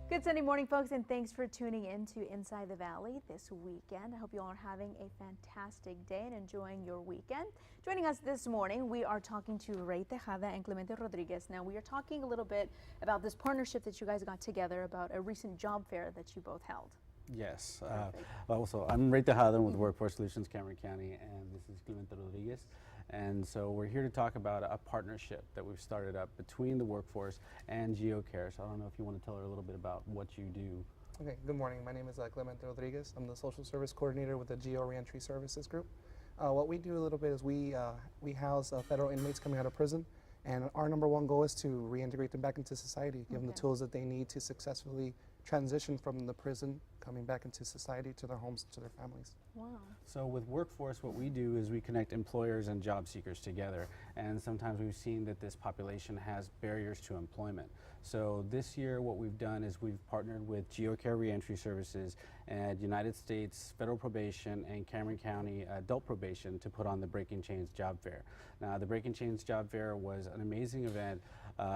Good Sunday morning, folks, and thanks for tuning in to Inside the Valley this weekend. I hope you all are having a fantastic day and enjoying your weekend. Joining us this morning, we are talking to Ray Tejada and Clemente Rodriguez. Now, we are talking a little bit about this partnership that you guys got together about a recent job fair that you both held. Yes. Also, I'm Ray Tejada with Workforce Solutions, Cameron County, and this is Clemente Rodriguez. And so we're here to talk about a partnership that we've started up between the workforce and GeoCare. So I don't know if you want to tell her a little bit about what you do. Okay, good morning. My name is Clemente Rodriguez. I'm the social service coordinator with the Geo Reentry Services Group. What we do a little bit is we house federal inmates coming out of prison, and our number one goal is to reintegrate them back into society, give them the tools that they need to successfully transition from the prison, coming back into society, to their homes, to their families. Wow. So with Workforce, what we do is we connect employers and job seekers together. And sometimes we've seen that this population has barriers to employment. So this year what we've done is we've partnered with GeoCare Reentry Services and United States Federal Probation and Cameron County Adult Probation to put on the Breaking Chains Job Fair. Now, the Breaking Chains Job Fair was an amazing event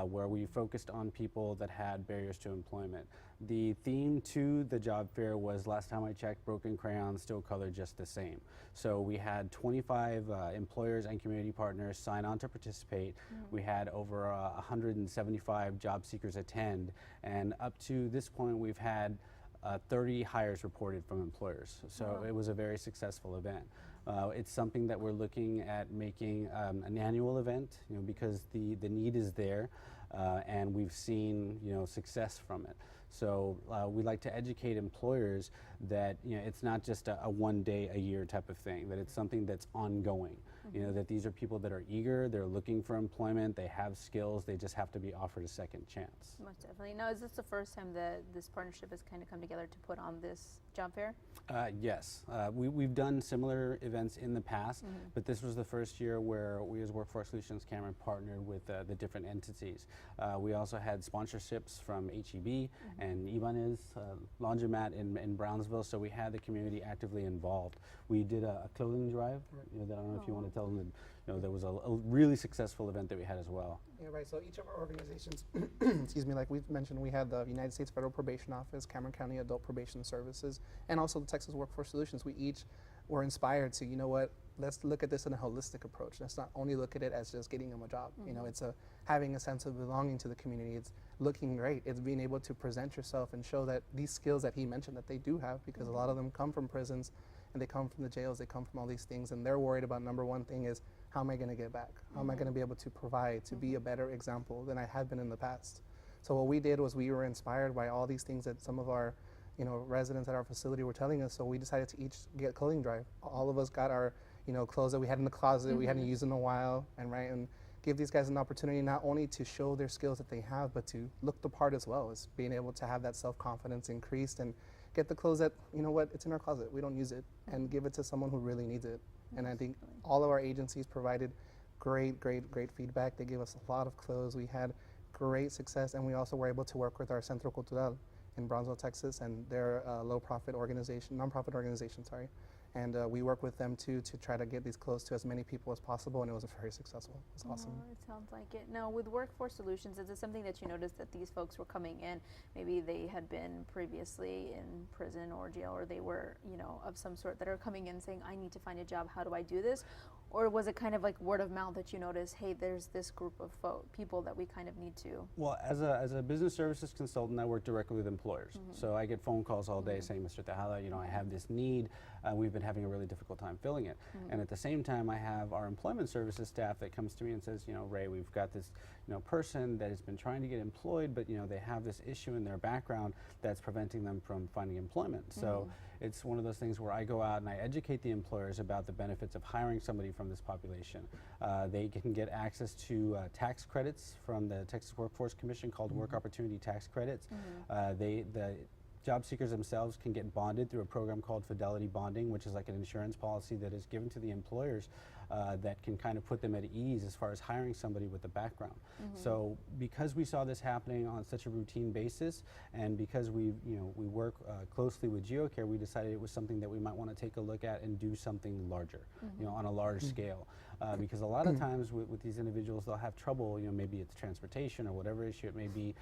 where we focused on people that had barriers to employment. The theme to the job fair was, last time I checked, broken crayons still color just the same. So we had 25 employers and community partners sign on to participate. We had over 175 job seekers attend, and up to this point we've had 30 hires reported from employers. So it was a very successful event. It's something that we're looking at making an annual event, because the need is there, and we've seen success from it. So we like to educate employers that it's not just a one day a year type of thing, that it's something that's ongoing. That these are people that are eager, they're looking for employment, they have skills, they just have to be offered a second chance. Most definitely. Now, is this the first time that this partnership has kind of come together to put on this job fair? Yes. We've done similar events in the past, but this was the first year where we as Workforce Solutions Cameron partnered with the different entities. We also had sponsorships from HEB and Ibanez Laundromat in Brownsville, so we had the community actively involved. We did a clothing drive. That I don't know if you want to tell them that there was a really successful event that we had as well. Yeah, right. So each of our organizations, excuse me, like we've mentioned, we had the United States Federal Probation Office, Cameron County Adult Probation Services, and also the Texas Workforce Solutions. We each were inspired to, let's look at this in a holistic approach. Let's not only look at it as just getting them a job. It's having a sense of belonging to the community. It's looking great. It's being able to present yourself and show that these skills that he mentioned that they do have, because a lot of them come from prisons and they come from the jails, they come from all these things, and they're worried about number one thing is, how am I going to get back? How am I going to be able to provide, to be a better example than I have been in the past? So what we did was we were inspired by all these things that some of our residents at our facility were telling us, so we decided to each get a clothing drive. All of us got our clothes that we had in the closet, we hadn't used in a while, and give these guys an opportunity not only to show their skills that they have, but to look the part as well, as being able to have that self-confidence increased and get the clothes that, it's in our closet, we don't use it, and give it to someone who really needs it. And I think all of our agencies provided great feedback. They gave us a lot of clothes. We had great success, and we also were able to work with our Centro Cultural in Brownsville, Texas, and they're a nonprofit organization, sorry. And we work with them too to try to get these clothes to as many people as possible, and it was very successful. It was awesome. It sounds like it. Now, with Workforce Solutions, is it something that you noticed that these folks were coming in, maybe they had been previously in prison or jail, or they were, of some sort, that are coming in saying, I need to find a job, how do I do this? Or was it kind of like word of mouth that you noticed, hey, there's this group of people that we kind of need to? Well, as a business services consultant, I work directly with employers. So I get phone calls all day saying, Mr. Tejada, I have this need. We've been having a really difficult time filling it. And at the same time, I have our employment services staff that comes to me and says, Ray, we've got this person that has been trying to get employed, but they have this issue in their background that's preventing them from finding employment. So it's one of those things where I go out and I educate the employers about the benefits of hiring somebody from this population. They can get access to tax credits from the Texas Workforce Commission called Work Opportunity Tax Credits. The job seekers themselves can get bonded through a program called Fidelity Bonding, which is like an insurance policy that is given to the employers that can kind of put them at ease as far as hiring somebody with a background. So because we saw this happening on such a routine basis, and because we work closely with GeoCare, we decided it was something that we might want to take a look at and do something larger, on a large scale. Because a lot of times with these individuals, they'll have trouble, maybe it's transportation or whatever issue it may be,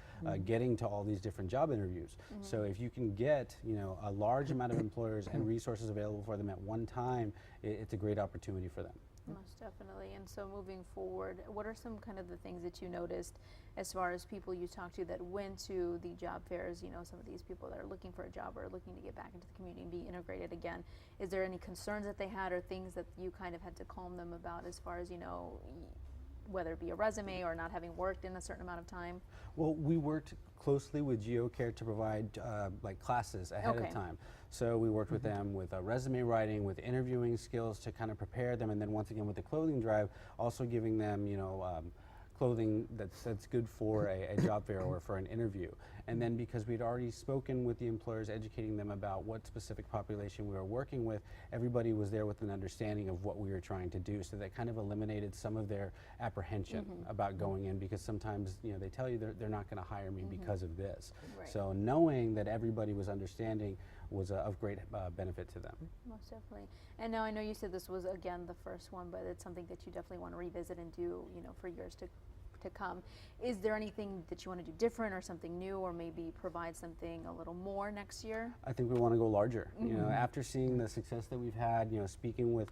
getting to all these different job interviews. So if you can get, a large amount of employers and resources available for them at one time, it's a great opportunity for them. Most definitely. And so moving forward, what are some kind of the things that you noticed as far as people you talked to that went to the job fairs, some of these people that are looking for a job or looking to get back into the community and be integrated again? Is there any concerns that they had or things that you kind of had to calm them about as far as, whether it be a resume or not having worked in a certain amount of time? Well, we worked closely with GeoCare to provide like classes ahead of time. So we worked with them with resume writing, with interviewing skills to kind of prepare them, and then once again with the clothing drive, also giving them, clothing that's good for a job fair or for an interview. And then because we'd already spoken with the employers, educating them about what specific population we were working with, everybody was there with an understanding of what we were trying to do. So that kind of eliminated some of their apprehension about going in, because sometimes they tell you they're not going to hire me because of this. Right. So knowing that everybody was understanding was of great benefit to them. Most definitely. And now I know you said this was again the first one, but it's something that you definitely want to revisit and do, for years to come. Is there anything that you want to do different or something new, or maybe provide something a little more next year? I think we want to go larger. After seeing the success that we've had, speaking with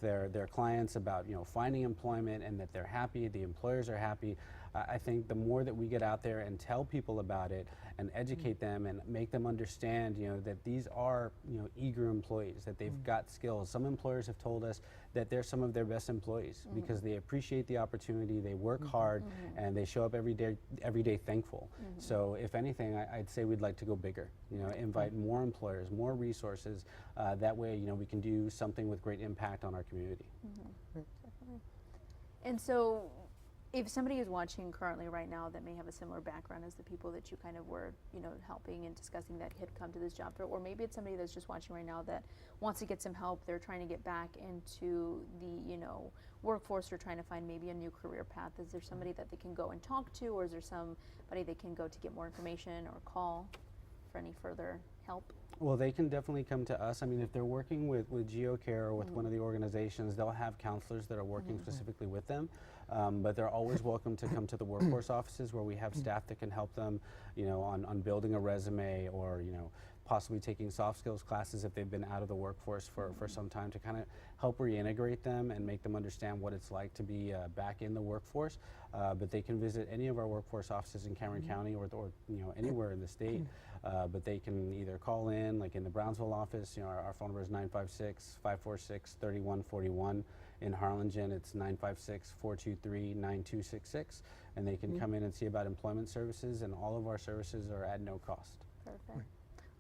their clients about finding employment and that they're happy, the employers are happy. I think the more that we get out there and tell people about it and educate them and make them understand, that these are, eager employees, that they've got skills. Some employers have told us that they're some of their best employees because they appreciate the opportunity, they work hard, and they show up every day thankful. So if anything, I'd say we'd like to go bigger, invite more employers, more resources. That way, we can do something with great impact on our community. Definitely. And so, if somebody is watching currently right now that may have a similar background as the people that you kind of were, helping and discussing that had come to this job fair, or maybe it's somebody that's just watching right now that wants to get some help, they're trying to get back into the, workforce, or trying to find maybe a new career path, is there somebody that they can go and talk to, or is there somebody they can go to get more information or call for any further help? Well, they can definitely come to us. I mean, if they're working with GeoCare or with one of the organizations, they'll have counselors that are working specifically with them. But they're always welcome to come to the workforce offices, where we have staff that can help them, on building a resume, or, possibly taking soft skills classes if they've been out of the workforce for some time, to kind of help reintegrate them and make them understand what it's like to be back in the workforce. But they can visit any of our workforce offices in Cameron County or anywhere in the state. But they can either call in, like in the Brownsville office, our phone number is 956-546-3141. In Harlingen, it's 956-423-9266. And they can come in and see about employment services, and all of our services are at no cost. Perfect.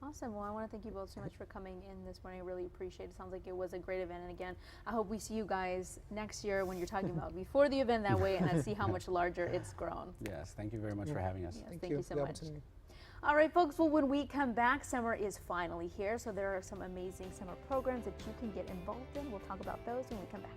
Awesome. Well, I want to thank you both so much for coming in this morning. I really appreciate it. Sounds like it was a great event. And again, I hope we see you guys next year when you're talking about before the event, that way, and I see how much larger it's grown. Yes, thank you very much for having us. Yes, thank you so much. All right, folks, well, when we come back, summer is finally here, so there are some amazing summer programs that you can get involved in. We'll talk about those when we come back.